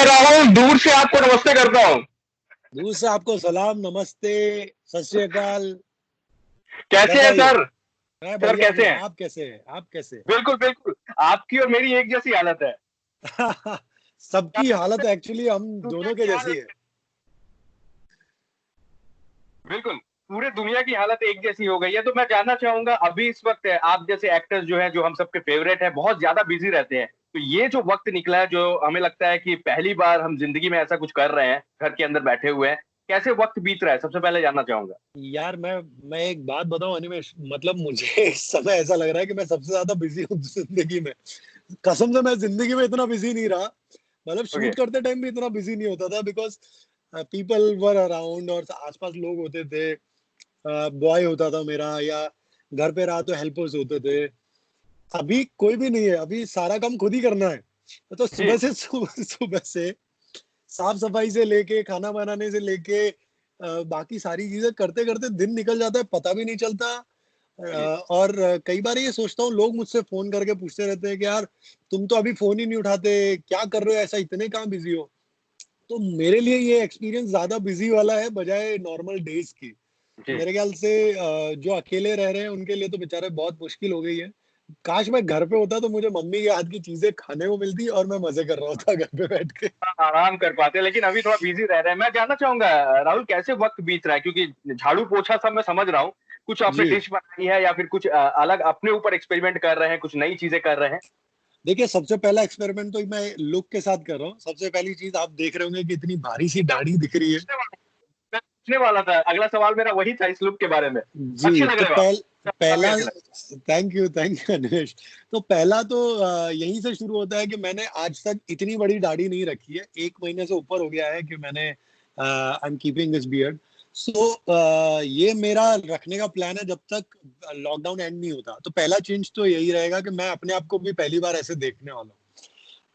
राहुल, दूर से आपको नमस्ते करता हूँ। दूर से आपको सलाम, नमस्ते, सत श्री अकाल। कैसे कैसा हैं है ये? सर? मैं सर बढ़िया कैसे हूँ। हैं? आप कैसे हैं? आप कैसे बिल्कुल बिल्कुल, आपकी और मेरी एक जैसी हालत है। हैं? सबकी हालत एक्चुअली हम दुनिया दोनों के की जैसी हालत है। बिल्कुल, पूरे दुनिया की हालत एक जैसी हो गई है। तो मैं जानना चाहूंगा, अभी इस वक्त आप जैसे एक्टर्स जो है, जो हम सबके फेवरेट है, बहुत ज्यादा बिजी रहते हैं। तो ये जो वक्त निकला है, जो हमें लगता है कि पहली बार हम जिंदगी में ऐसा कुछ कर रहे हैं, घर के अंदर बैठे हुए हैं, कैसे वक्त बीत रहा है, सबसे पहले जानना चाहूंगा। यार मैं एक बात बताऊं अनिमेश, मतलब मुझे इस समय ऐसा लग रहा है कि मैं सबसे ज्यादा बिजी हूँ जिंदगी में। कसम से मैं जिंदगी में इतना बिजी नहीं रहा। मतलब ओके। शूट करते टाइम भी इतना बिजी नहीं होता था, बिकॉज पीपल वर अराउंड और आसपास लोग होते थे। बॉय होता था मेरा, या घर पे रहा तो हेल्पर्स होते थे। अभी कोई भी नहीं है, अभी सारा काम खुद ही करना है। तो जी। सुबह से साफ सफाई से लेके खाना बनाने से लेके बाकी सारी चीजें करते करते दिन निकल जाता है, पता भी नहीं चलता। जी। और कई बार ये सोचता हूँ, लोग मुझसे फोन करके पूछते रहते हैं कि यार तुम तो अभी फोन ही नहीं उठाते, क्या कर रहे हो, ऐसा इतने कहाँ बिजी हो। तो मेरे लिए ये एक्सपीरियंस ज्यादा बिजी वाला है बजाय नॉर्मल डेज की। जी। मेरे ख्याल से जो अकेले रह रहे हैं उनके लिए तो बेचारे बहुत मुश्किल हो गई है। काश मैं घर पे होता तो मुझे मम्मी के हाथ की चीजें खाने को मिलती और मैं मजे कर रहा होता घर पे बैठ के। आराम कर पाते, लेकिन अभी थोड़ा बिजी रह रहे हैं। मैं जानना चाहूंगा राहुल, कैसे वक्त बीत रहा है, क्योंकि झाड़ू पोछा सब मैं समझ रहा हूँ, कुछ आपने जी डिश बनाई है या फिर कुछ अलग अपने ऊपर एक्सपेरिमेंट कर रहे हैं, कुछ नई चीजें कर रहे हैं। देखिए, सबसे पहला एक्सपेरिमेंट तो मैं लुक के साथ कर रहा हूँ। सबसे पहली चीज आप देख रहे होंगे कि इतनी भारी सी दाढ़ी दिख रही है। मैं पूछने वाला था, अगला सवाल मेरा वही था इस लुक के बारे में। अच्छे जी लग तो रहे हो आप। काफी पहला, अच्छे लग थैंक यू अनिमेश। तो पहला तो यहीं से शुरू होता है कि मैंने आज तक इतनी बड़ी दाढ़ी नहीं रखी है। 1 महीने से ऊपर हो गया है कि मैंने I am keeping this beard. So ये मेरा रखने का प्लान है जब तक लॉकडाउन एंड नहीं होता। तो पहला चेंज तो यही रहेगा कि मैं अपने आप को भी पहली बार ऐसे देखने वाला हूँ।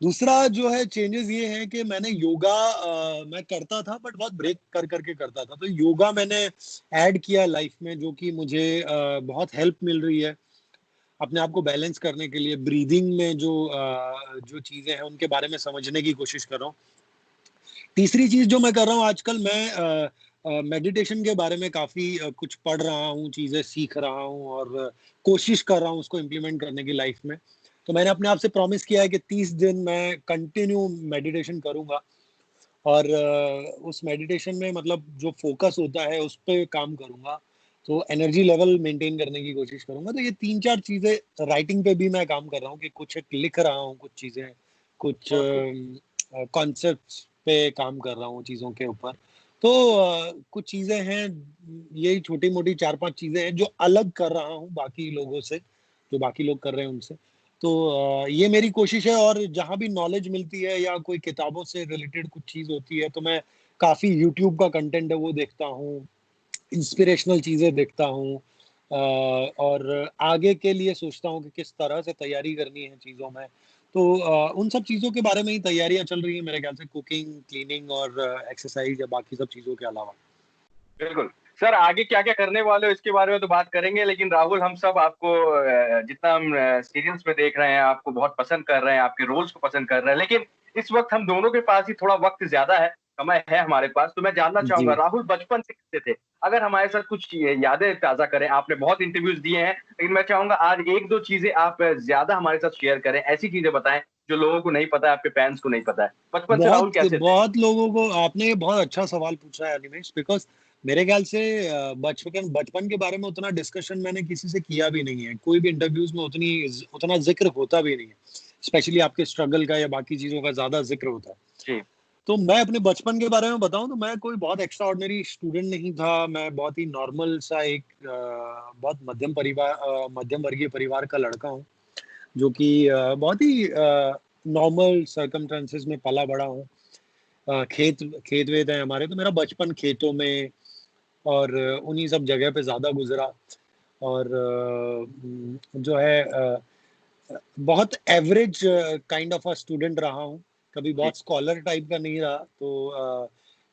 दूसरा जो है चेंजेस ये है कि मैंने योगा मैं करता था, बट बहुत ब्रेक कर करके करता था। तो योगा मैंने ऐड किया लाइफ में, जो कि मुझे बहुत हेल्प मिल रही है अपने आप को बैलेंस करने के लिए। ब्रीदिंग में जो चीजें हैं उनके बारे में समझने की कोशिश कर रहा हूँ। तीसरी चीज जो मैं कर रहा हूँ आजकल, मैं मेडिटेशन के बारे में काफी कुछ पढ़ रहा हूँ, चीजें सीख रहा हूँ और कोशिश कर रहा हूँ उसको इम्प्लीमेंट करने की लाइफ में। तो मैंने अपने आप से प्रॉमिस किया है कि 30 दिन मैं कंटिन्यू मेडिटेशन करूंगा। और उस मेडिटेशन में मतलब जो फोकस होता है उस पे काम करूंगा। तो एनर्जी लेवल मेंटेन करने की कोशिश करूंगा। तो ये 3-4 चीजें, राइटिंग पे भी मैं काम कर रहा हूँ कि कुछ एक लिख रहा हूँ, कुछ चीजें, कुछ बहुत खूब। कॉन्सेप्ट्स पे काम कर रहा हूँ, चीजों के ऊपर। तो कुछ चीजें हैं, यही छोटी मोटी 4-5 चीजें हैं जो अलग कर रहा हूँ बाकी लोगों से, जो बाकी लोग कर रहे हैं उनसे। तो ये मेरी कोशिश है। और जहां भी नॉलेज मिलती है या कोई किताबों से रिलेटेड कुछ चीज होती है तो मैं काफी यूट्यूब का कंटेंट है वो देखता हूँ, इंस्पिरेशनल चीजें देखता हूँ। और आगे के लिए सोचता हूँ कि किस तरह से तैयारी करनी है चीजों में। तो उन सब चीजों के बारे में ही तैयारियां चल रही है मेरे ख्याल से, कुकिंग, क्लीनिंग और एक्सरसाइज या बाकी सब चीजों के अलावा। बिल्कुल। सर, आगे क्या क्या करने वाले हो इसके बारे में तो बात करेंगे, लेकिन राहुल, हम सब आपको जितना हम सीरियल्स में देख रहे हैं, आपको बहुत पसंद कर रहे हैं, आपके रोल्स को पसंद कर रहे हैं, लेकिन इस वक्त हम दोनों के पास ही थोड़ा वक्त ज्यादा है, समय है हमारे पास। तो मैं जानना जी चाहूंगा, राहुल बचपन से कैसे थे, अगर हमारे साथ कुछ यादें ताजा करें। आपने बहुत इंटरव्यूज दिए हैं, लेकिन मैं चाहूंगा आज एक दो चीजें आप ज्यादा हमारे साथ शेयर करें, ऐसी चीजें बताएं जो लोगों को नहीं पता है, आपके फैंस को नहीं पता है। बचपन से राहुल बहुत कैसे थे? बहुत लोगों को आपने ये बहुत अच्छा सवाल पूछा है अनिमेश, बिकॉज मेरे ख्याल से बचपन बचपन के बारे में उतना डिस्कशन मैंने किसी से किया भी नहीं है। कोई भी इंटरव्यूज में उतना जिक्र होता भी नहीं है। स्पेशली आपके स्ट्रगल का या बाकी चीजों का ज्यादा जिक्र होता है। जी। तो मैं अपने बचपन के बारे में बताऊं तो मैं कोई बहुत एक्स्ट्रा ऑर्डिनरी स्टूडेंट नहीं था। मैं बहुत ही नॉर्मल सा एक बहुत मध्यम वर्गीय परिवार का लड़का हूँ, जो कि बहुत ही नॉर्मल सर्कमस्टेंसेस में पला बड़ा हूँ। खेत खेत वेत है हमारे, तो मेरा बचपन खेतों में और उन्हीं सब जगह पे ज्यादा गुजरा। और जो है बहुत average kind of a student रहा हूँ। कभी जी। बहुत स्कॉलर टाइप का नहीं रहा। तो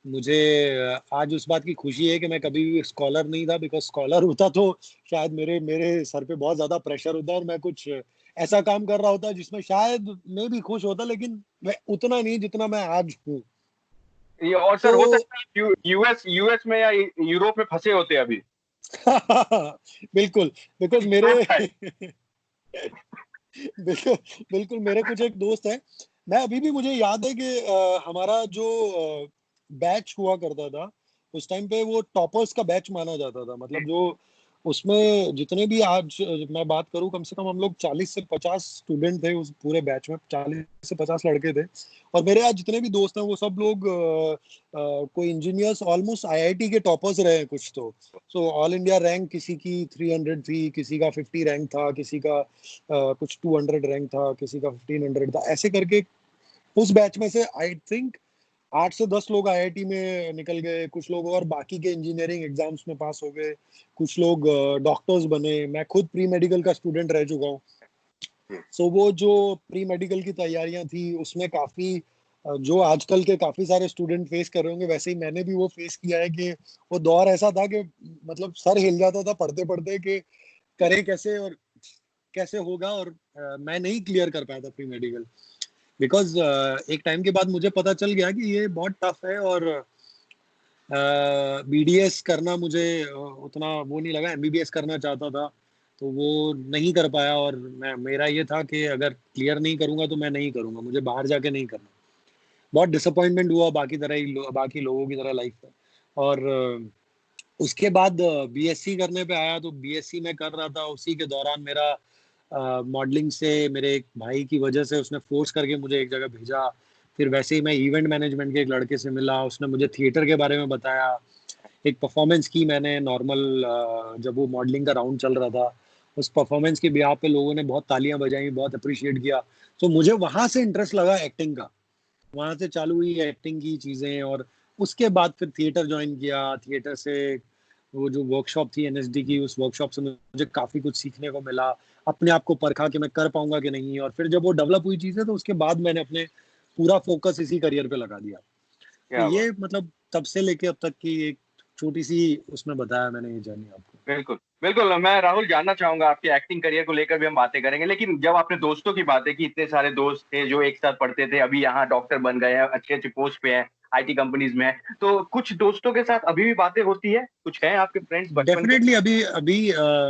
मुझे आज उस बात की खुशी है कि मैं कभी भी स्कॉलर नहीं था, बिकॉज़ स्कॉलर होता तो शायद मेरे मेरे सर पे बहुत ज़्यादा प्रेशर होता और मैं कुछ ऐसा काम कर रहा होता जिसमें शायद मैं भी खुश होता, लेकिन मैं उतना नहीं जितना मैं आज हूँ। ये और तो सर हो सकता है यूएस यूएस में या यूरोप में फंसे होते अभी। बिल्कुल, बिकॉज़ मेरे यूरोप साइड। बिल्कुल, बिल्कुल मेरे कुछ एक दोस्त हैं, मैं अभी भी मुझे याद है कि हमारा जो बैच हुआ करता था, उस टाइम पे वो टॉपर्स का बैच माना जाता था। मतलब जो उसमें जितने भी आज मैं बात करूँ, कम से कम हम लोग 40 से 50 स्टूडेंट थे उस पूरे बैच में, 40 से 50 लड़के थे। और मेरे आज जितने भी दोस्त हैं वो सब लोग कोई इंजीनियर्स ऑलमोस्ट आईआईटी के टॉपर्स रहे हैं कुछ तो। सो ऑल इंडिया रैंक किसी की 300 थी, किसी का 50 रैंक था, किसी का कुछ 200 रैंक था, किसी का 1500 था। ऐसे करके उस बैच में से आई थिंक 8 से 10 लोग आईआईटी में निकल गए, कुछ लोग और बाकी के इंजीनियरिंग एग्जाम्स में पास हो गए, कुछ लोग डॉक्टर्स बने। मैं खुद प्री मेडिकल का स्टूडेंट रह चुका हूँ। सो वो जो प्री मेडिकल की तैयारियां थी उसमें काफी जो आजकल के काफी सारे स्टूडेंट फेस कर रहे होंगे, वैसे ही मैंने भी वो फेस किया है कि वो दौर ऐसा था कि मतलब सर हिल जाता था पढ़ते पढ़ते कि करें कैसे और कैसे होगा। और मैं नहीं क्लियर कर पाया था प्री मेडिकल, बिकॉज एक टाइम के बाद मुझे पता चल गया कि ये बहुत टफ है और बीडीएस करना मुझे उतना वो नहीं लगा। एमबीबीएस करना चाहता था तो वो नहीं कर पाया, और मैं मेरा ये था कि अगर क्लियर नहीं करूंगा तो मैं नहीं करूंगा, मुझे बाहर जाके नहीं करना। बहुत डिसअपॉइंटमेंट हुआ बाकी तरह ही बाकी लोगों की तरह लाइफ में। और उसके बाद बीएससी करने पे आया तो बीएससी में कर रहा था, उसी के दौरान मेरा मॉडलिंग से मेरे एक भाई की वजह से उसने फोर्स करके मुझे एक जगह भेजा। फिर वैसे ही मैं इवेंट मैनेजमेंट के एक लड़के से मिला, उसने मुझे थिएटर के बारे में बताया। एक परफॉर्मेंस की मैंने नॉर्मल, जब वो मॉडलिंग का राउंड चल रहा था, उस परफॉर्मेंस के बिहाफ पे लोगों ने बहुत तालियां बजाई, बहुत अप्रिशिएट किया। तो मुझे वहां से इंटरेस्ट लगा एक्टिंग का, वहां से चालू हुई एक्टिंग की चीजें। और उसके बाद फिर थिएटर ज्वाइन किया। थिएटर से वो जो वर्कशॉप थी एनएसडी की, उस वर्कशॉप से मुझे काफी कुछ सीखने को मिला, अपने आप को परखा कि मैं कर पाऊंगा कि नहीं। और फिर जब वो डेवलप हुई चीजें तो उसके बाद मैंने अपने पूरा फोकस इसी करियर पे लगा दिया। तो क्या बात। ये मतलब तब से लेके अब तक की एक छोटी सी उसमें बताया मैंने ये जर्नी आपको। बिल्कुल बिल्कुल, मैं राहुल जानना चाहूंगा आपके एक्टिंग करियर को लेकर भी हम बातें करेंगे, लेकिन जब आपने दोस्तों की बातें की, इतने सारे दोस्त थे जो एक साथ पढ़ते थे, अभी यहाँ डॉक्टर बन गए हैं, अच्छे अच्छे पोस्ट पे हैं, आईटी कंपनीज में हैं, तो कुछ दोस्तों के साथ अभी भी बातें होती है? कुछ हैं आपके फ्रेंड्स बचपन के? डेफिनेटली अभी अभी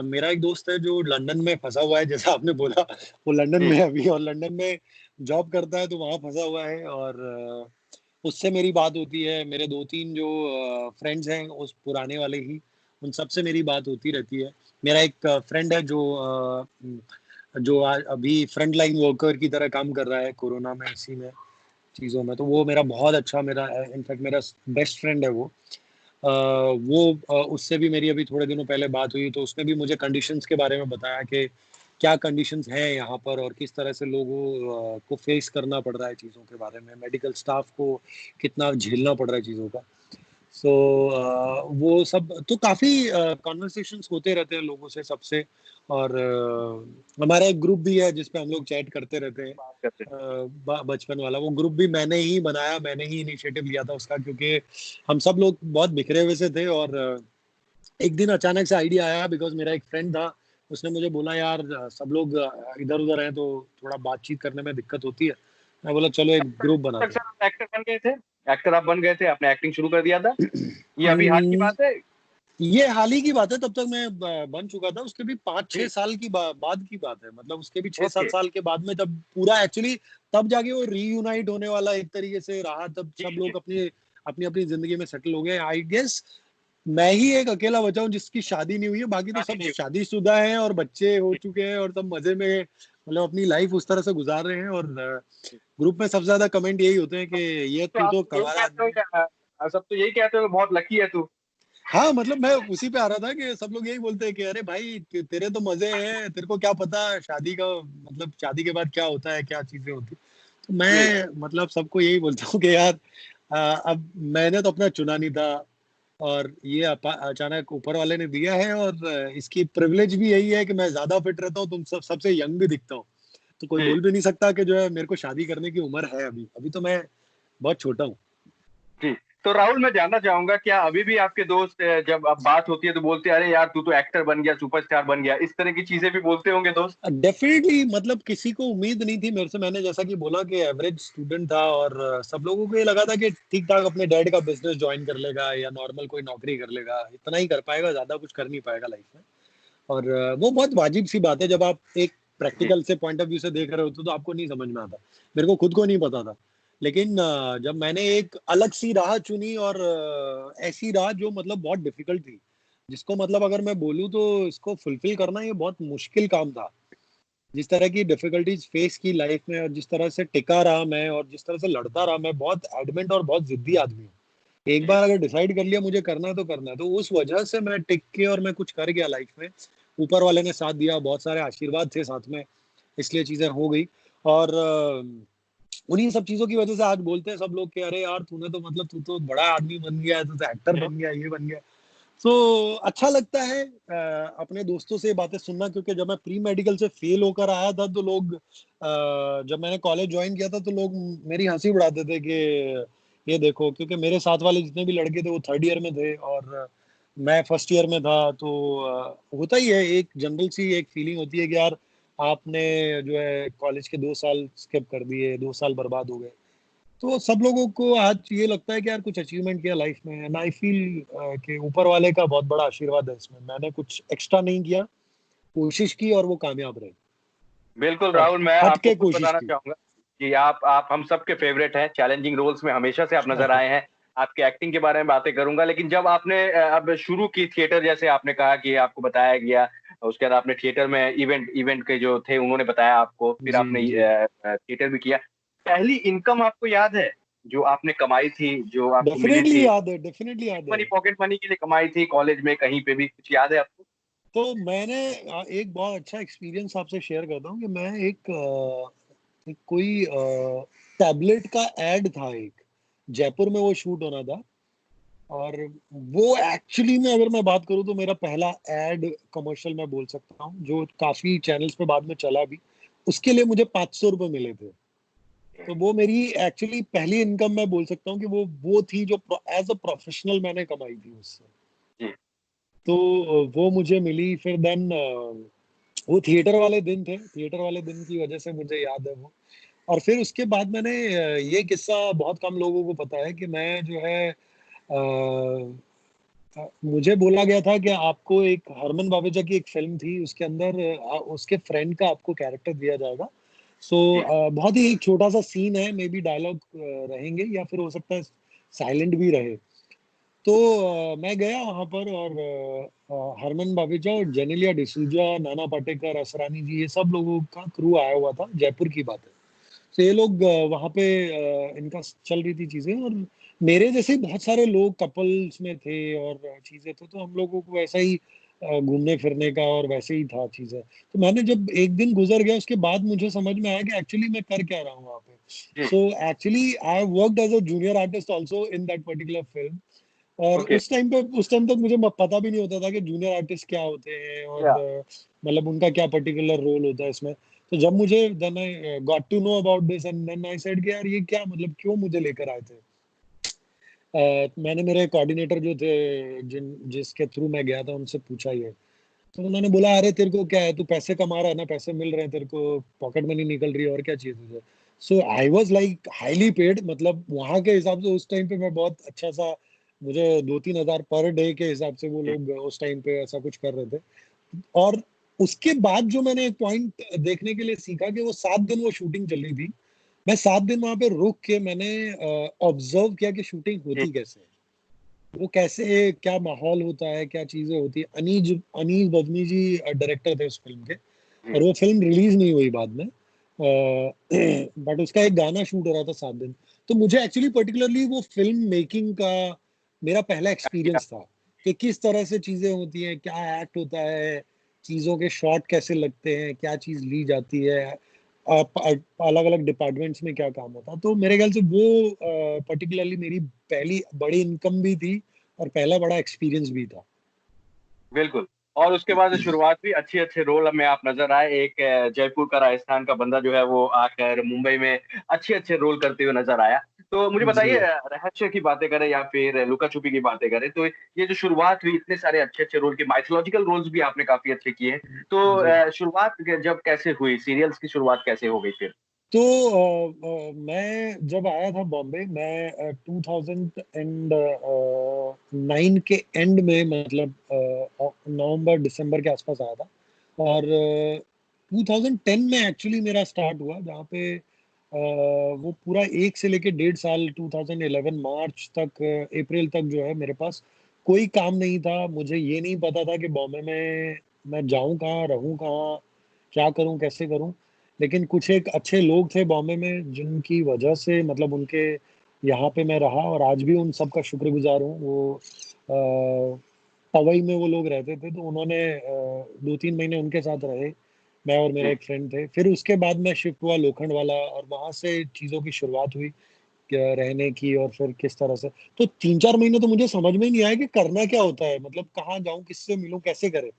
मेरा एक दोस्त है जो लंदन में फंसा हुआ है, जैसा आपने बोला। वो लंदन जी। में है अभी और लंदन में जॉब करता है, तो वहां फंसा हुआ है। और उससे मेरी बात होती है। मेरे दो तीन जो फ्रेंड्स हैं उस पुराने वाले ही, उन सबसे मेरी बात होती रहती है। मेरा एक फ्रेंड है जो अभी फ्रंट लाइन वर्कर की तरह काम कर रहा है कोरोना में, इसी में चीज़ों में। तो वो मेरा बहुत अच्छा, मेरा इनफैक्ट मेरा बेस्ट फ्रेंड है वो। उससे भी मेरी अभी थोड़े दिनों पहले बात हुई, तो उसने भी मुझे कंडीशंस के बारे में बताया कि क्या कंडीशंस हैं यहाँ पर और किस तरह से लोगों को फेस करना पड़ रहा है चीज़ों के बारे में, मेडिकल स्टाफ को कितना झेलना पड़ रहा है चीज़ों का। सो वो सब तो काफ़ी कॉन्वर्सेशंस होते रहते हैं लोगों से सबसे। और हमारा एक ग्रुप भी है जिसपे हम लोग चैट करते रहते हैं, बात करते हैं। बचपन वाला। वो ग्रुप भी मैंने ही बनाया, मैंने ही इनिशिएटिव लिया था उसका, क्योंकि हम सब लोग बहुत बिखरे हुए से थे। और एक दिन अचानक से आइडिया आया, बिकॉज मेरा एक फ्रेंड था, उसने मुझे बोला यार सब लोग इधर उधर हैं तो थोड़ा बातचीत करने में दिक्कत होती है। मैं बोला चलो एक ग्रुप तक बनाते सर आप एक्टर बन गए थे? एक्टर आप बन गए थे, आपने एक्टिंग शुरू कर दिया था? ये अभी हाल की हैं। बात है? ये हाल ही की बात है, तब तक मैं बन चुका था। उसके भी 5-6 जी। साल की बाद की बात है। मतलब उसके भी 6-7 ओके। साल के बाद में, तब पूरा एक्चुअली तब जाके वो रीयूनाइट होने वाला एक तरीके से रहा। तब जी सब जी। लोग अपनी अपनी अपनी जिंदगी में सेटल हो गए। आई गेस मैं ही एक अकेला बचा हूँ जिसकी शादी नहीं हुई है, बाकी तो शादी सब नहीं शादीशुदा हैं और बच्चे हो हुई। चुके हैं और सब मजे में मतलब अपनी लाइफ उस तरह से गुजार रहे हैं। और ग्रुप में सबसे ज्यादा कमेंट यही होते हैं कि ये तो तू आप तो यही कमाल कहते हो आदमी है। क्या? सब तो यही कहते हो कि बहुत लकी है तू। हाँ, मतलब मैं उसी पे आ रहा था कि सब लोग यही बोलते हैं कि अरे भाई तेरे तो मजे हैं, तेरे को क्या पता शादी का, मतलब शादी के बाद क्या होता है, क्या चीजें होती। तो जी। मैं मतलब सबको यही बोलता हूँ कि यार अब मैंने तो अपना चुना नहीं था, और ये अचानक ऊपर वाले ने दिया है। और इसकी प्रिविलेज भी यही है कि मैं ज्यादा फिट रहता हूँ, तुम सबसे यंग भी दिखता हूँ। तो कोई जी बोल भी नहीं सकता कि जो है मेरे को शादी करने की उम्र है। अभी अभी तो मैं बहुत छोटा हूँ। जी। तो राहुल, मैं जानना चाहूंगा, क्या अभी भी आपके दोस्त जब अब बात होती है तो बोलते हैं अरे यार तू तो एक्टर बन गया, सुपरस्टार बन गया, इस तरह की चीजें भी बोलते होंगे दोस्त? डेफिनेटली, मतलब किसी को उम्मीद नहीं थी मेरे से। मैंने जैसा कि बोला कि एवरेज स्टूडेंट था, और सब लोगों को ये लगा था कि ठीक ठाक अपने डैड का बिजनेस ज्वाइन कर लेगा या नॉर्मल कोई नौकरी कर लेगा, इतना ही कर पाएगा, ज्यादा कुछ कर नहीं पाएगा लाइफ में। और वो बहुत वाजिब सी बात है, जब आप एक जी। प्रैक्टिकल से पॉइंट ऑफ व्यू से देख रहे होते तो आपको नहीं समझ में आता। मेरे को खुद को नहीं पता था। लेकिन जब मैंने एक अलग सी राह चुनी, और ऐसी राह जो मतलब बहुत डिफिकल्ट थी, जिसको मतलब अगर मैं बोलूँ तो इसको फुलफिल करना ये बहुत मुश्किल काम था। जिस तरह की डिफिकल्टीज फेस की लाइफ में, और जिस तरह से टिका रहा मैं, और जिस तरह से लड़ता रहा मैं, बहुत एडमेंट और बहुत जिद्दी आदमी हूँ। एक जी। बार अगर डिसाइड कर लिया मुझे करना है तो करना है, तो उस वजह से मैं टिक के और मैं कुछ कर गया लाइफ में। ऊपर वाले ने साथ दिया, बहुत सारे आशीर्वाद थे साथ में, इसलिए चीजें हो गई। और उन्हीं सब चीजों की वजह से आज बोलते हैं सब लोग कि अरे यार तूने तो मतलब तू तो बड़ा आदमी बन गया, तू तो एक्टर बन गया, ये बन गया। तो अच्छा लगता है अपने दोस्तों से ये बातें सुनना, क्योंकि जब मैं प्री मेडिकल से फेल होकर आया था तो लोग, जब मैंने कॉलेज ज्वाइन किया था तो लोग मेरी हंसी उड़ाते थे कि ये देखो, क्योंकि मेरे साथ वाले जितने भी लड़के थे वो थर्ड ईयर में थे, और मैं फर्स्ट ईयर में था। तो होता ही है, एक जनरल सी एक फीलिंग होती है कि यार आपने जो है कॉलेज के 2 साल स्किप कर दिए, 2 साल बर्बाद हो गए। तो सब लोगों को आज ये लगता है कि यार कुछ अचीवमेंट किया लाइफ में, एंड आई फील कि ऊपर वाले का बहुत बड़ा आशीर्वाद है इसमें। मैंने कुछ एक्स्ट्रा नहीं किया, कोशिश की और वो कामयाब रहे, बिल्कुल और राहुल, मैं हट आपको के खुद कोशिश बताना की। चाहूंगा कि आप हम सबके फेवरेट हैं। चैलेंजिंग रोल्स में हमेशा से आप नजर आए हैं। आपके एक्टिंग के बारे में बातें करूंगा, लेकिन जब आपने अब शुरू की थिएटर, जैसे आपने कहा कि आपको बताया गया, उसके बाद आपने थिएटर में इवेंट इवेंट के जो थे उन्होंने बताया आपको, फिर जी आपने जी, थिएटर भी किया। पहली इनकम आपको याद है जो आपने कमाई थी, जो आपको मिली डेफिनेटली थी? याद है, डेफिनेटली याद है। मनी, पॉकेट मनी के लिए कमाई थी, कॉलेज में कहीं पे भी कुछ याद है आपको? तो मैंने एक बहुत अच्छा एक्सपीरियंस आपसे शेयर करता हूँ कि मैं एक कोई टैबलेट का एड था एक, जयपुर में वो शूट होना था। और वो एक्चुअली में अगर मैं बात करूँ तो मेरा पहला एड कमर्शियल मैं बोल सकता हूँ, जो काफी चैनल्स पे बाद में चला भी। उसके लिए मुझे 500 रुपये मिले थे। तो वो मेरी एक्चुअली पहली इनकम मैं बोल सकता हूँ कि वो थी जो एज अ प्रोफेशनल मैंने कमाई थी उससे। जी। तो वो मुझे मिली। फिर देन वो थिएटर वाले दिन थे, थिएटर वाले दिन की वजह से मुझे याद है वो। और फिर उसके बाद मैंने ये किस्सा बहुत कम लोगों को पता है कि मैं जो है मुझे बोला गया था कि आपको एक हरमन बावेजा की एक फिल्म थी, उसके अंदर उसके फ्रेंड का आपको कैरेक्टर दिया जाएगा। सो जी। बहुत ही एक छोटा सा सीन है, मे बी डायलॉग रहेंगे या फिर हो सकता है साइलेंट भी रहे। तो मैं गया वहां पर, और हरमन बावेजा और जेनेलिया डिसूजा, नाना पाटेकर, असरानी जी, ये सब लोगों का क्रू आया हुआ था। जयपुर की बात है। तो ये लोग वहां पे इनका चल रही थी चीजें, और मेरे जैसे बहुत सारे लोग कपल्स में थे और चीजें थे, तो हम लोगों को वैसा ही घूमने फिरने का और वैसे ही था चीजें। तो मैंने जब एक दिन गुजर गया उसके बाद मुझे समझ में आया कि एक्चुअली मैं कर क्या रहा हूँ वहाँ पे। जी। So actually I worked as a junior artist also in that particular film. और ओके। उस टाइम तक मुझे पता भी नहीं होता था कि जूनियर आर्टिस्ट क्या होते हैं, और या। मतलब उनका क्या पर्टिकुलर रोल होता है इसमें। तो जब मुझे then I got to know about this, and then I said कि यार ये क्या मतलब, क्यों मुझे लेकर आए थे। मैंने मेरे कोऑर्डिनेटर जो थे, जिसके थ्रू मैं गया था, उनसे पूछा ये। तो उन्होंने बोला अरे तेरे को क्या है, तू पैसे कमा रहा है ना, पैसे मिल रहे हैं तेरे को, पॉकेट मनी निकल रही है, और क्या चाहिए तुझे। So I was like highly paid, मतलब वहां के हिसाब से उस टाइम पे मैं बहुत अच्छा सा, मुझे 2-3 हजार पर डे के हिसाब से वो जी। लोग उस टाइम पे ऐसा कुछ कर रहे थे। और उसके बाद जो मैंने एक पॉइंट देखने के लिए सीखा कि वो 7 दिन वो शूटिंग चल रही थी। मैं 7 दिन वहां पे रुक के मैंने ऑब्जर्व किया कि शूटिंग जी। होती कैसे है, वो कैसे, क्या माहौल होता है, क्या चीजें होती है। अनीज अनीस बदनी जी डायरेक्टर थे उस फिल्म के, जी। और वो फिल्म रिलीज नहीं हुई बाद में, बट उसका एक गाना शूट हो रहा था 7 दिन। तो मुझे एक्चुअली पर्टिकुलरली वो फिल्म मेकिंग का मेरा पहला एक्सपीरियंस था कि किस तरह से चीजें होती हैं, क्या एक्ट होता है, चीजों के शॉट कैसे लगते हैं, क्या चीज ली जाती है, अलग अलग डिपार्टमेंट्स में क्या काम होता है। तो मेरे ख्याल से वो पर्टिकुलरली मेरी पहली बड़ी इनकम भी थी, और पहला बड़ा एक्सपीरियंस भी था। बिल्कुल। और उसके बाद शुरुआत भी अच्छे अच्छे रोल में आप नजर आए। एक जयपुर का, राजस्थान का बंदा जो है वो आकर मुंबई में अच्छे अच्छे रोल करते हुए नजर आया। तो मुझे जी। बताइए, रहस्य की बातें करें या फिर लुका-छुपी की बातें करें, तो ये जो शुरुआत हुई इतने सारे अच्छे-अच्छे रोल की, माइथोलॉजिकल रोल्स भी आपने काफ़ी अच्छे किए हैं। तो जी। शुरुआत जब कैसे हुई? सीरियल्स की शुरुआत कैसे हो गई फिर? तो मैं जब आया था बॉम्बे, मैं 2009 के एंड में, मतलब नवंबर दिसंबर के आसपास आया था। और 2010 में एक्चुअली मेरा स्टार्ट हुआ, जहाँ पे वो पूरा 1 से लेके 1.5 साल, 2011 मार्च तक, अप्रैल तक जो है, मेरे पास कोई काम नहीं था। मुझे ये नहीं पता था कि बॉम्बे में मैं जाऊँ कहाँ, रहूँ कहाँ, क्या करूँ, कैसे करूँ? लेकिन कुछ एक अच्छे लोग थे बॉम्बे में, जिनकी वजह से, मतलब उनके यहाँ पे मैं रहा, और आज भी उन सब का शुक्रगुज़ार हूँ। वो पवई में वो लोग रहते थे, तो उन्होंने 2-3 महीने उनके साथ रहे, मैं और मेरा जी, एक फ्रेंड थे। फिर उसके बाद मैं शिफ्ट हुआ लोखंडवाला, और वहाँ से चीज़ों की शुरुआत हुई रहने की, और फिर किस तरह से। तो 3-4 महीने तो मुझे समझ में ही नहीं आया कि करना क्या होता है? मतलब कहाँ जाऊँ, किससे मिलूँ, कैसे करें?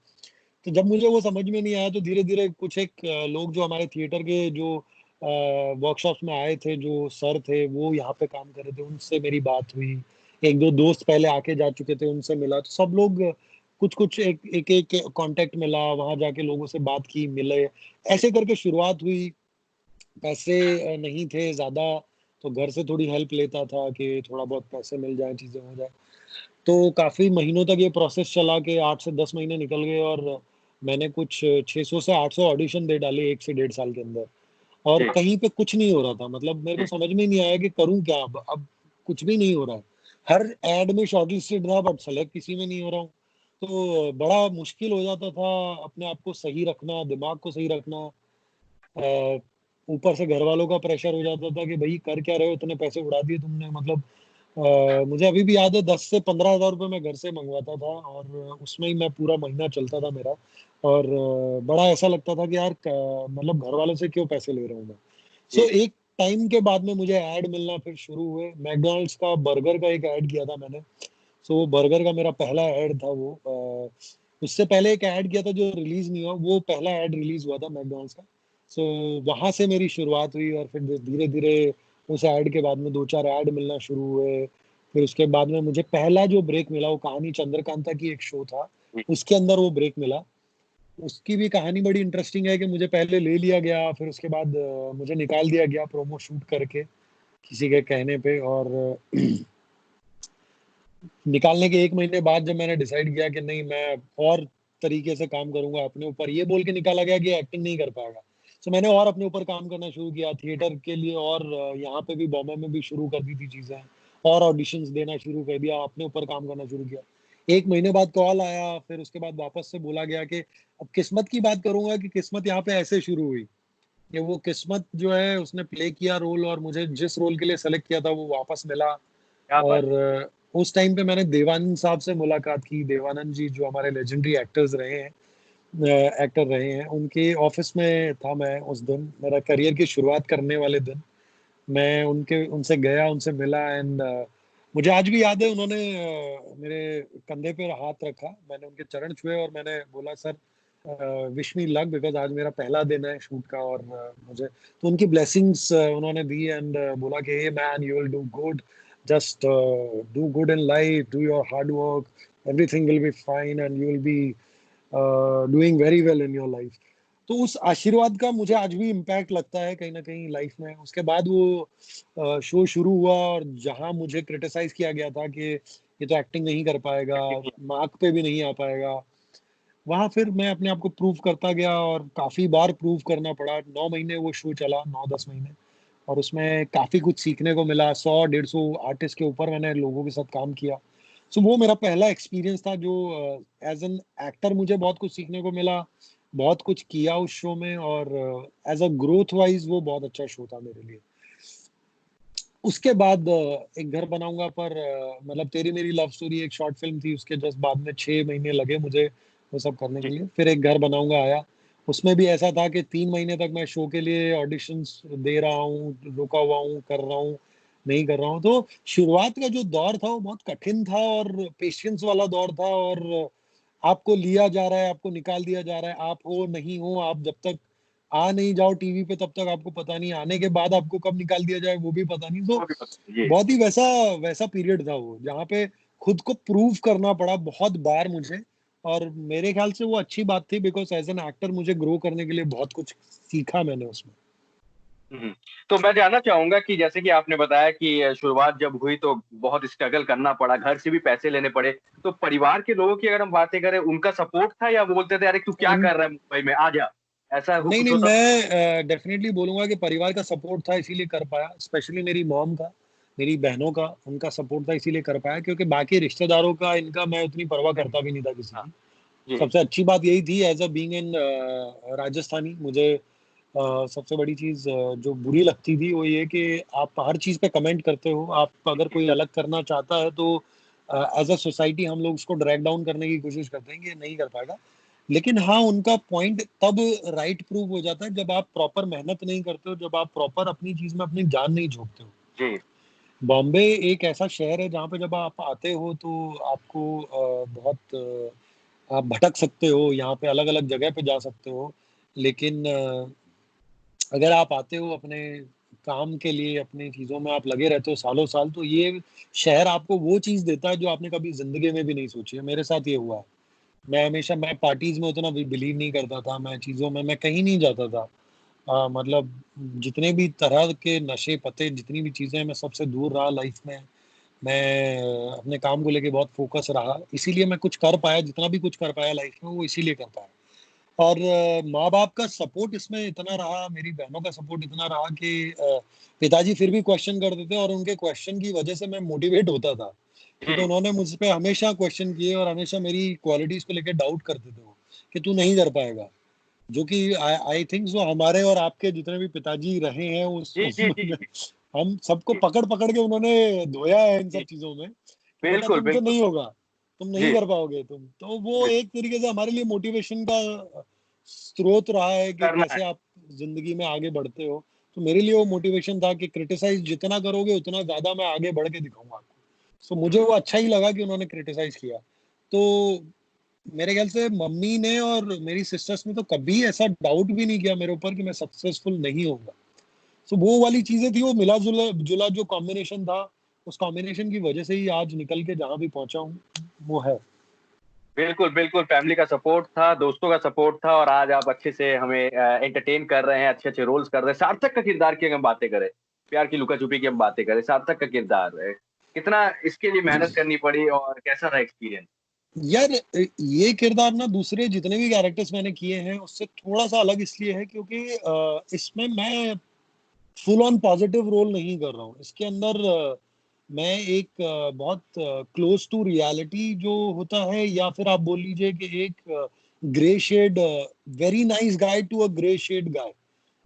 तो जब मुझे वो समझ में नहीं आया, तो धीरे-धीरे कुछ एक लोग जो हमारे थिएटर के जो वर्कशॉप्स में आए थे, जो सर थे, वो यहाँ पे काम कर रहे थे, उनसे मेरी बात हुई। 1-2 दोस्त पहले आके जा चुके थे, उनसे मिला। तो सब लोग कुछ-कुछ, एक-एक कॉन्टैक्ट मिला, वहाँ जाके लोगों से बात की, मिले। ऐसे करके शुरुआत हुई। पैसे नहीं थे ज़्यादा, तो घर से थोड़ी हेल्प लेता था कि थोड़ा बहुत पैसे मिल जाएँ, चीज़ें हो जाएँ। तो काफ़ी महीनों तक ये प्रोसेस चला के 8 से 10 महीने निकल गए, और मैंने कुछ 600 से 800 ऑडिशन दे डाले 1 से 1.5 साल के अंदर, और जी, कहीं पे कुछ नहीं हो रहा था। मतलब मेरे को जी, समझ में नहीं आया कि करूँ क्या अब कुछ भी नहीं हो रहा है। हर ऐड में शॉर्टलिस्टेड रहा, बट सेलेक्ट किसी में नहीं हो रहा हूँ। तो बड़ा मुश्किल हो जाता था अपने आप को सही रखना, दिमाग को सही रखना। ऊपर से घरवालों का प्रेशर हो जाता था कि भई कर क्या रहे हो? इतने पैसे उड़ा दिए तुमने। मतलब मुझे अभी भी याद है, 10 से 15,000 रुपए मैं घर से मँगवाता था, और उसमें ही मैं पूरा महीना चलता था मेरा। और बड़ा ऐसा लगता था कि यार, क मतलब घरवालों से क्यों पैसे ले रहा हूँ मैं? सो जी, एक टाइम के बाद में मुझे ऐड मिलना फिर शुरू हुए। मैकडॉनल्ड्स का बर्गर का एक ऐड किया था मैंने। सो वो बर्गर का मेरा पहला ऐड था वो। उससे पहले एक ऐड किया था जो रिलीज़ नहीं हुआ, वो पहला ऐड रिलीज़ हुआ था मैकडॉनल्ड्स का। सो वहाँ से मेरी शुरुआत हुई, और फिर धीरे-धीरे उस ऐड के बाद में 2-4 ऐड मिलना शुरू हुए। फिर उसके बाद में मुझे पहला जो ब्रेक मिला, वो कहानी चंद्रकांता की एक शो था, जी। उसके अंदर वो ब्रेक मिला। उसकी भी कहानी बड़ी इंटरेस्टिंग है कि मुझे पहले ले लिया गया, फिर उसके बाद मुझे निकाल दिया गया प्रोमो शूट करके, किसी के कहने पे। और निकालने के 1 महीने बाद जब मैंने डिसाइड किया कि नहीं, मैं और तरीके से काम करूँगा अपने ऊपर, ये बोल के निकाला गया कि एक्टिंग नहीं कर पाएगा। सो मैंने और अपने ऊपर काम करना शुरू किया थिएटर के लिए, और यहाँ पे भी बॉम्बे में भी शुरू कर दी थी चीज़ें, और ऑडिशंस देना शुरू कर दिया, अपने ऊपर काम करना शुरू किया। 1 महीने बाद कॉल आया, फिर उसके बाद वापस से बोला गया कि अब किस्मत की बात करूँगा कि किस्मत यहाँ पे ऐसे शुरू हुई, कि वो किस्मत जो है उसने प्ले किया रोल, और मुझे जिस रोल के लिए सेलेक्ट किया था वो वापस मिला। क्या बात और उस टाइम पे मैंने देवानंद साहब से मुलाकात की। देवानंद जी जो हमारे लेजेंडरी एक्टर्स रहे हैं, एक्टर रहे हैं, उनके ऑफ़िस में था मैं उस दिन, मेरा करियर की शुरुआत करने वाले दिन। मैं उनके उनसे गया, उनसे मिला, एंड मुझे आज भी याद है, उन्होंने मेरे कंधे पे हाथ रखा, मैंने उनके चरण छुए, और मैंने बोला, sir wish me luck, because आज मेरा पहला दिन है शूट का, और मुझे तो उनकी ब्लेसिंग्स उन्होंने दी, एंड बोला कि hey man, you will do good, just do good in life, do your hard work, everything will be fine, and you will be doing very well in your life. तो उस आशीर्वाद का मुझे आज भी इम्पैक्ट लगता है कहीं न कहीं लाइफ में। उसके बाद वो शो शुरू हुआ, और जहाँ मुझे क्रिटिसाइज़ किया गया था कि ये तो एक्टिंग नहीं कर पाएगा, है! मार्क पे भी नहीं आ पाएगा। वहाँ फिर मैं अपने आप को प्रूव करता गया, और काफ़ी बार प्रूव करना पड़ा। 9 महीने वो शो चला, 9-10 महीने, और उसमें काफ़ी कुछ सीखने को मिला। 100 150 आर्टिस्ट के ऊपर मैंने लोगों के साथ काम किया। सो वो मेरा पहला एक्सपीरियंस था, जो एज़ एन एक्टर मुझे बहुत कुछ सीखने को मिला, बहुत कुछ किया उस शो में, और एज़ अ ग्रोथ वाइज़ वो बहुत अच्छा शो था मेरे लिए। उसके बाद एक घर बनाऊँगा पर मतलब तेरी मेरी लव स्टोरी एक शॉर्ट फ़िल्म थी, उसके जस्ट बाद में 6 महीने लगे मुझे वो सब करने के जी, लिए। फिर एक घर बनाऊँगा आया, उसमें भी ऐसा था कि 3 महीने तक मैं शो के लिए ऑडिशंस दे रहा हूँ, रुका हुआ हूँ, कर रहा हूँ, नहीं कर रहा हूँ। तो शुरुआत का जो दौर था वो बहुत कठिन था, और पेशेंस वाला दौर था, और आपको लिया जा रहा है, आपको निकाल दिया जा रहा है, आप हो, नहीं हो, आप जब तक आ नहीं जाओ टीवी पे तब तक आपको पता नहीं, आने के बाद आपको कब निकाल दिया जाए वो भी पता नहीं। तो वो भी पता है। जी। बहुत ही वैसा वैसा पीरियड था वो, जहाँ पे खुद को प्रूव करना पड़ा बहुत बार मुझे। और मेरे ख्याल से वो अच्छी बात थी, बिकॉज़ एज़ एन एक्टर मुझे ग्रो करने के लिए बहुत कुछ सीखा मैंने उसमें। हुँ। तो मैं जानना चाहूँगा कि जैसे कि आपने बताया कि शुरुआत जब हुई तो बहुत स्ट्रगल करना पड़ा, घर से भी पैसे लेने पड़े। तो परिवार के लोगों की अगर हम बातें करें, उनका सपोर्ट था या वो बोलते थे, "अरे! तू क्या उन कर रहा है मुंबई में? आ जा।" ऐसा वो नहीं, कुछ नहीं, होता था? मैं डेफ़िनेटली बोलूँगा कि परिवार का सपोर्ट था इसीलिए कर पाया, स्पेशली मेरी मॉम का, मेरी बहनों का, उनका सपोर्ट था इसीलिए कर पाया, क्योंकि बाकी रिश्तेदारों का, इनका मैं उतनी परवाह नहीं करता भी नहीं था किसी हाँ, की। जी। सबसे अच्छी बात यही थी, as a being in Rajasthani, मुझे सबसे बड़ी चीज़ जो बुरी लगती थी वो ये कि आप हर चीज़ पे कमेंट करते हो, आप अगर कोई अलग करना चाहता है तो एज़ अ सोसाइटी हम लोग उसको ड्रैग डाउन करने की कोशिश करते हैं कि ये नहीं कर पाएगा। लेकिन हाँ, उनका पॉइंट तब राइट प्रूव हो जाता है जब आप प्रॉपर मेहनत नहीं करते हो, जब आप प्रॉपर अपनी चीज़ में अपनी जान नहीं झोंकते हो। जी, बॉम्बे एक ऐसा शहर है जहाँ पे जब आप आते हो तो आपको बहुत आप भटक सकते हो, यहाँ पे अलग-अलग जगह पे जा सकते हो। लेकिन अगर आप आते हो अपने काम के लिए, अपनी चीज़ों में आप लगे रहते हो सालों-साल, तो ये शहर आपको वो चीज़ देता है जो आपने कभी ज़िंदगी में भी नहीं सोची है। मेरे साथ ये हुआ है। मैं पार्टीज़ में उतना बिलीव नहीं करता था, मैं चीज़ों में मैं कहीं नहीं जाता था। मतलब जितने भी तरह के नशे-पते, जितनी भी चीज़ें हैं, मैं सबसे दूर रहा लाइफ़ में। मैं अपने काम को लेके बहुत फ़ोकस रहा, इसीलिए मैं कुछ कर पाया, जितना भी कुछ कर पाया लाइफ़ में, वो इसीलिए कर पाया। और माँ-बाप का सपोर्ट इसमें इतना रहा, मेरी बहनों का सपोर्ट इतना रहा कि पिताजी फिर भी क्वेश्चन करते थे और उनके क्वेश्चन की वजह से मैं मोटिवेट होता था। क्योंकि जी, उन्होंने मुझ पे हमेशा क्वेश्चन किए और हमेशा मेरी क्वालिटीज़ को लेके डाउट करते थे वो, कि तू नहीं कर पाएगा। जो कि आई आई थिंक सो हमारे और आपके जितने भी पिताजी रहे हैं उस जी, जी, उम्र जी, में, जी, हम सबको जी, पकड़-पकड़ के उन्होंने धोया है इन सब जी। चीज़ों में, कि बेटा बिल्कुल, तुमसे बिल्कुल। नहीं होगा, तुम नहीं जी, कर पाओगे तुम। तो वो जी, एक तरीके से हमारे लिए मोटिवेशन का स्रोत रहा है कि करना है। कैसे आप ज़िंदगी में आगे बढ़ते हो। तो मेरे लिए वो मोटिवेशन था कि क्रिटिसाइज़ जितना करोगे उतना ज़्यादा मैं आगे बढ़ के दिखाऊँगा आपको। सो मुझे हुँ, वो अच्छा ही लगा कि उन्होंने क्रिटिसाइज़ किया। तो मेरे ख़्याल से मम्मी ने और मेरी सिस्टर्स ने तो कभी ऐसा डाउट भी नहीं किया मेरे ऊपर कि मैं सक्सेसफुल नहीं होऊँगा। सो वो वाली चीज़ें थी, वो मिला-जुला जुला जो कॉम्बिनेशन था, उस कॉम्बिनेशन की वज़ह से ही आज निकल के जहाँ भी पहुँचा हूँ, वो है। बिल्कुल, बिल्कुल फैमिली का सपोर्ट था, दोस्तों का सपोर्ट था और आज आप अच्छे से हमें एंटरटेन कर रहे हैं, अच्छे-अच्छे रोल्स कर रहे हैं। सार्थक का किरदार की अगर हम बातें करें, प्यार की लुका-छुपी की हम बातें करें, सार्थक का किरदार कितना इसके लिए मेहनत करनी पड़ी और कैसा रहा एक्सपीरियंस? यार ये किरदार ना दूसरे जितने भी कैरेक्टर्स मैंने किए हैं, उससे थोड़ा-सा अलग इसलिए है क्योंकि इसमें मैं फुल ऑन पॉजिटिव रोल नहीं कर रहा हूँ। इसके अंदर मैं एक बहुत क्लोज़ टू रियलिटी जो होता है, या फिर आप बोल लीजिए कि एक grey shade, very nice guy to a grey shade guy,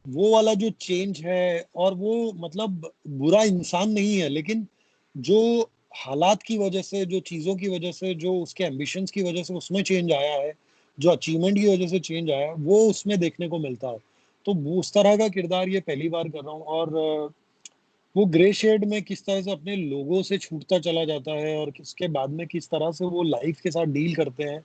वो वाला जो चेंज है, और वो मतलब बुरा इंसान नहीं है, लेकिन जो हालात की वजह से, जो चीज़ों की वजह से, जो उसके एम्बिशंस की वजह से उसमें चेंज आया है, जो अचीवमेंट की वजह से चेंज आया है, वो उसमें देखने को मिलता है। तो वो उस तरह का किरदार ये पहली बार कर रहा हूँ, और वो ग्रे शेड में किस तरह से अपने लोगों से छूटता चला जाता है और उसके बाद में किस तरह से वो लाइफ के साथ डील करते हैं।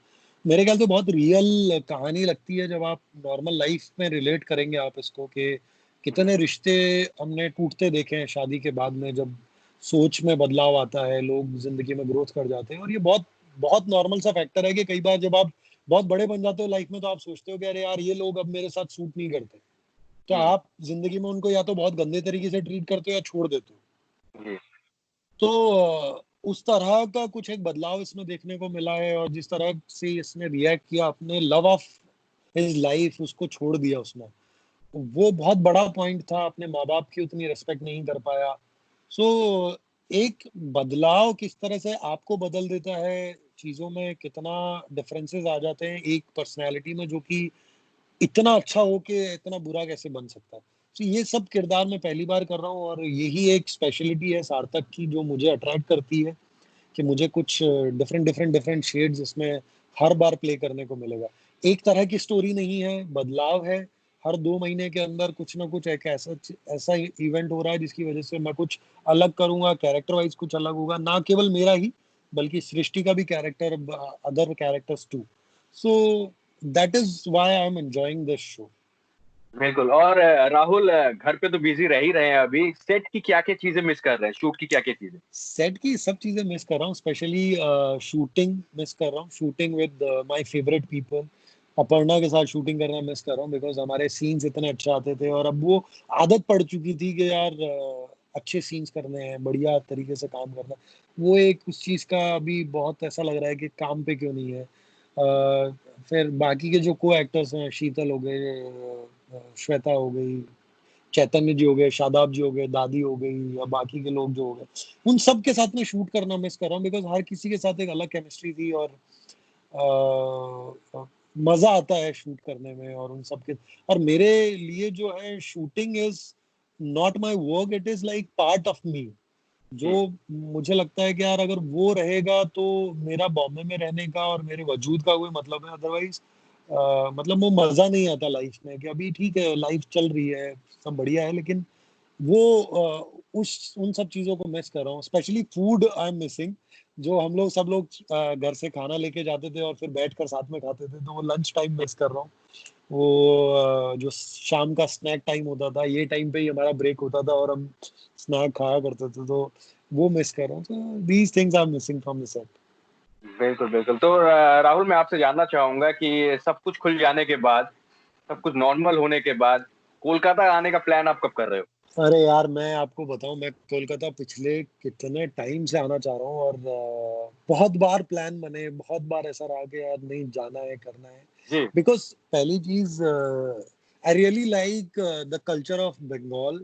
मेरे ख्याल से बहुत रियल कहानी लगती है जब आप नॉर्मल लाइफ में रिलेट करेंगे आप इसको, कि हुँ, कितने रिश्ते हमने टूटते देखे हैं शादी के बाद में, जब सोच में बदलाव आता है, लोग ज़िंदगी में ग्रोथ कर जाते हैं, और ये बहुत बहुत नॉर्मल सा फैक्टर है कि कई बार जब आप बहुत बड़े बन जाते हो लाइफ में, तो आप सोचते हो कि अरे यार, ये लोग अब मेरे साथ सूट नहीं करते। तो हुँ, आप ज़िंदगी में उनको या तो बहुत गंदे तरीके से ट्रीट करते हो या छोड़ देते हो। जी। तो उस तरह का कुछ एक बदलाव इसमें देखने को मिला है, और जिस तरह से इसने रिएक्ट किया, अपने लव ऑफ हिज लाइफ उसको छोड़ दिया उसने, वो बहुत बड़ा पॉइंट था। अपने माँ-बाप की उतनी रिस्पेक्ट नहीं कर पाया। सो एक बदलाव किस तरह से आपको बदल देता है, चीज़ों में कितना डिफरेंसेस आ जाते हैं एक पर्सनैलिटी में, जो कि इतना अच्छा हो के इतना बुरा कैसे बन सकता है। तो ये सब किरदार मैं पहली बार कर रहा हूँ, और यही एक स्पेशलिटी है सार्थक की जो मुझे अट्रैक्ट करती है, कि मुझे कुछ डिफरेंट शेड्स इसमें हर बार प्ले करने को मिलेगा। एक तरह की स्टोरी नहीं है, बदलाव है। हर 2 महीने के अंदर कुछ ना कुछ एक ऐसा इवेंट हो रहा है जिसकी वज़ह से मैं कुछ अलग करूँगा, कैरेक्टर वाइज़ कुछ अलग होगा। ना केवल मेरा ही, बल्कि सृष्टि का भी character, other characters too. So that is why I am enjoying this show. बिल्कुल। और राहुल, घर पे तो बिजी रह ही रहे हैं, अभी सेट की क्या क्या चीजें मिस कर रहे हैं, शूट की क्या क्या चीजें? सेट की सब चीजें मिस कर रहा हूँ, स्पेशली शूटिंग मिस कर रहा हूँ, shooting with my favourite people. Aparna के साथ शूटिंग करना मिस कर रहा हूँ, बिकॉज हमारे सीन्स इतने अच्छे आते थे, और अब वो आदत पड़ चुकी थी कि यार अच्छे सीन्स करने हैं, बढ़िया तरीके से काम करना। वो एक उस चीज का अभी बहुत ऐसा लग रहा है कि काम पे क्यों नहीं है। फिर बाकी के जो को एक्टर्स हैं, शीतल हो गए, श्वेता हो गई, चैतन्य जी हो गए, शादाब जी हो गए, दादी हो गई, या बाकी के लोग जो हो गए, उन सब के साथ में शूट करना मिस कर रहा हूँ, बिकॉज हर किसी के साथ एक अलग केमिस्ट्री थी, और मजा आता है शूट करने में, और उन सब के। और मेरे लिए जो है shooting is not my work, it is like part of me. जो जी। मुझे लगता है कि यार अगर वो रहेगा तो मेरा बॉम्बे में रहने का और मेरे वजूद का कोई मतलब है, अदरवाइज मतलब वो मजा नहीं आता लाइफ में, कि अभी ठीक है लाइफ चल रही है, सब बढ़िया है, लेकिन वो उस उन सब चीजों को मिस कर रहा हूँ, specially food I am missing. जो हम लोग सब लोग घर से खाना लेके जाते थे और फिर बैठ कर साथ में खाते थे, तो वो लंच टाइम मिस कर रहा हूँ। वो जो शाम का स्नैक टाइम होता था, ये टाइम पे ही हमारा ब्रेक होता था और हम स्नैक खाया करते थे, तो वो मिस कर रहा हूँ। तो these things are missing from the set. बिल्कुल बिल्कुल। तो राहुल, मैं आपसे जानना चाहूंगा कि सब कुछ खुल जाने के बाद, सब कुछ नॉर्मल होने के बाद, कोलकाता आने का प्लान आप कब कर रहे हो? अरे यार, मैं आपको बताऊं, मैं कोलकाता पिछले कितने टाइम से आना चाह रहा हूँ, और बहुत बार प्लान बने, बहुत बार ऐसा रहा कि यार नहीं, जाना है, करना है। जी। बिकॉज पहली चीज, I really like the culture of Bengal.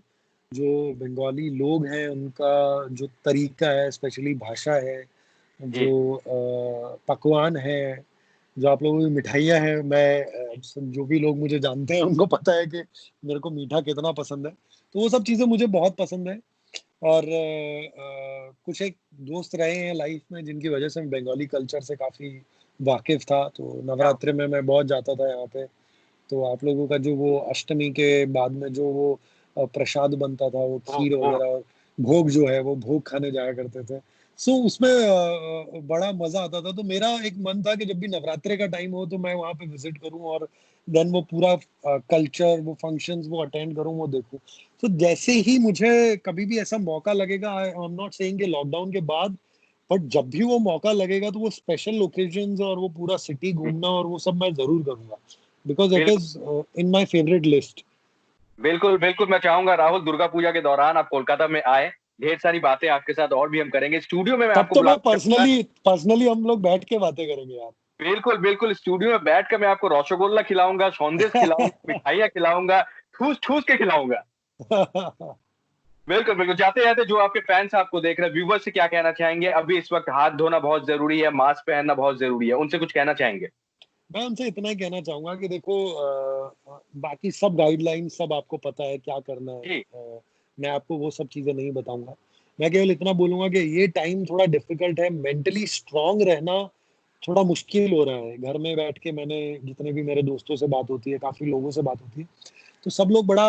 जो बंगाली लोग हैं उनका जो तरीका है, स्पेशली भाषा है, जी। जो पकवान है, जो आप लोगों की मिठाइयाँ हैं, मैं जो भी लोग मुझे जानते हैं उनको पता है कि मेरे को मीठा कितना पसंद है। तो वो सब चीज़ें मुझे बहुत पसंद है। और कुछ एक दोस्त रहे हैं लाइफ में जिनकी वजह से मैं बंगाली कल्चर से काफ़ी वाकिफ था, तो क्या? नवरात्रि में मैं बहुत जाता था यहाँ पे। तो आप लोगों का जो वो अष्टमी के बाद में जो वो प्रसाद बनता था, वो ओ, खीर ओ। वगैरह, और भोग जो है वो भोग खाने जाया करते थे। सो उसमें बड़ा मजा आता था। तो मेरा एक मन था कि जब भी नवरात्रि का टाइम हो तो मैं वहाँ पे विजिट करूँ, और देन वो पूरा कल्चर, वो फंक्शंस वो अटेंड करूँ, वो देखूँ। तो जैसे ही मुझे कभी भी ऐसा मौका लगेगा, आई एम नॉट सेइंग कि लॉकडाउन के बाद, बट जब भी वो मौका लगेगा तो वो स्पेशल ओकेजन्स और वो पूरा सिटी जी। घूमना और वो सब मैं जरूर करूंगा, बिकॉज इट बिल्कुल is in my favourite list. बिल्कुल बिल्कुल। मैं चाहूंगा राहुल, दुर्गा पूजा के दौरान आप कोलकाता में आए। ढेर सारी बातें आपके साथ और भी हम करेंगे, स्टूडियो में मैं तब आपको तो मैं बुलाऊंगा। पर्सनली पर्सनली हम लोग बैठ के बातें करेंगे यार। बिल्कुल बिल्कुल, स्टूडियो में बैठ कर मैं आपको रसगुल्ला खिलाऊंगा, सौंदेश खिलाऊंगा, मिठाइयाँ खिलाऊंगा, ठूस ठूस के खिलाऊंगा। बिल्कुल बिल्कुल। जाते जाते जो आपके फैंस आपको देख रहे हैं, व्यूवर्स से क्या कहना चाहेंगे? अभी इस वक्त हाथ धोना बहुत जरूरी है, मास्क पहनना बहुत जरूरी है, उनसे कुछ कहना चाहेंगे? मैं उनसे इतना ही कहना चाहूंगा कि देखो, बाकी सब गाइडलाइन सब आपको पता है क्या करना है। जी। मैं आपको वो सब चीजें नहीं बताऊंगा। मैं केवल इतना बोलूंगा कि ये टाइम थोड़ा डिफिकल्ट है, मेंटली स्ट्रांग रहना थोड़ा मुश्किल हो रहा है। घर में बैठ के मैंने जितने भी मेरे दोस्तों से बात होती है, काफी लोगों से बात होती है, तो सब लोग बड़ा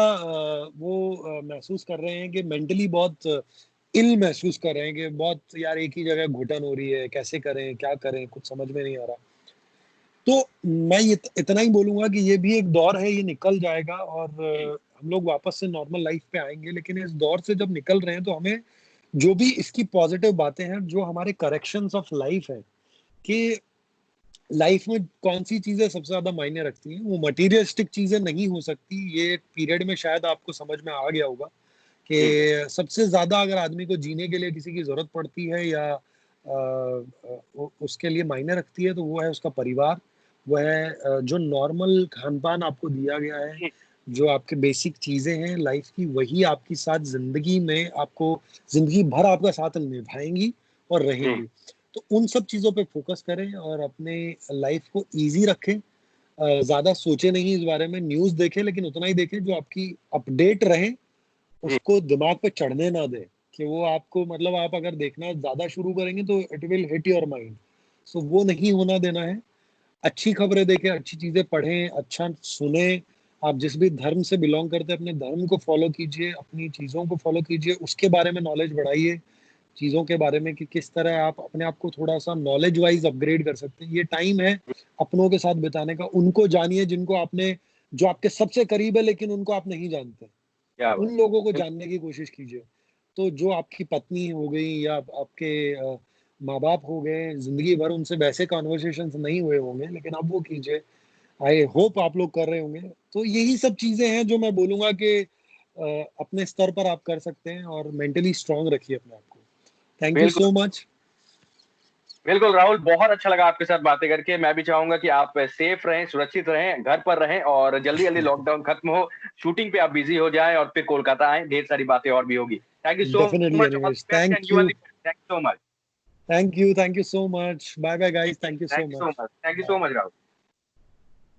वो महसूस कर रहे हैं कि मेंटली बहुत इल महसूस कर रहे हैं, कि बहुत यार एक ही जगह घुटन हो रही है, कैसे करें, क्या करें, कुछ समझ में नहीं आ रहा। तो मैं ये इतना ही बोलूंगा कि ये भी एक दौर है, ये निकल जाएगा, और जी। हम लोग वापस से नॉर्मल लाइफ पे आएंगे। लेकिन इस दौर से जब निकल रहे हैं तो हमें जो भी इसकी पॉजिटिव बातें हैं, जो हमारे करेक्शंस ऑफ लाइफ है, कि लाइफ में कौन सी चीजें सबसे ज्यादा मायने रखती हैं, वो मटेरियलिस्टिक चीजें नहीं हो सकती। ये पीरियड में शायद आपको समझ में आ गया होगा जी। कि सबसे ज्यादा अगर आदमी को जीने के लिए किसी की जरूरत पड़ती है, या उसके लिए मायने रखती है, तो वो है उसका परिवार। वो है जो नॉर्मल खान पान आपको दिया गया है, जी। जो आपके बेसिक चीजें हैं लाइफ की, वही आपकी साथ जिंदगी में आपको जिंदगी भर आपका साथ निभाएंगी और जी। रहेंगी। तो उन सब चीजों पे फोकस करें और अपने लाइफ को इजी रखें। ज्यादा सोचे नहीं इस बारे में, न्यूज देखें लेकिन उतना ही देखें जो आपकी अपडेट रहे, जी। उसको दिमाग पे चढ़ने ना दे, कि वो आपको, मतलब आप अगर देखना ज्यादा शुरू करेंगे तो it will hit your mind. So वो नहीं होना देना है। अच्छी खबरें देखें, अच्छी चीजें पढ़ें, अच्छा सुने। आप जिस भी धर्म से बिलोंग करते हैं, अपने धर्म को फॉलो कीजिए, अपनी चीजों को फॉलो कीजिए, उसके बारे में नॉलेज बढ़ाइए, चीजों के बारे में कि किस तरह आप अपने आप को थोड़ा सा नॉलेज वाइज अपग्रेड कर सकते हैं। ये टाइम है अपनों के साथ बिताने का। उनको जानिए जिनको आपने जो आपके सबसे करीब है लेकिन उनको आप नहीं जानते, क्या बात। उन लोगों को जानने की कोशिश कीजिए। तो जो आपकी पत्नी हो गई या आपके माँ बाप हो गए, जिंदगी भर उनसे वैसे कॉन्वर्सेशंस नहीं हुए होंगे, लेकिन अब वो कीजिए। आई होप आप लोग कर रहे होंगे। तो यही सब चीजें हैं जो मैं बोलूंगा कि अपने स्तर पर आप कर सकते हैं, और मेंटली स्ट्रांग रखिए अपने आप को। थैंक यू बिल्कुल सो मच। बिल्कुल राहुल, बहुत अच्छा लगा आपके साथ बातें करके। मैं भी चाहूंगा कि आप सेफ रहें, सुरक्षित रहें, घर पर रहें और जल्दी जल्दी लॉकडाउन खत्म हो, शूटिंग पे आप बिजी हो जाएं और फिर कोलकाता आए, ढेर सारी बातें और भी होगी। Thank you so definitely much, all the Animesh, best and thank you are you. The best. Thank you so much. Thank you so much. Bye bye guys, thank you so thank you so much. Much. Thank you so bye. Much Rahul.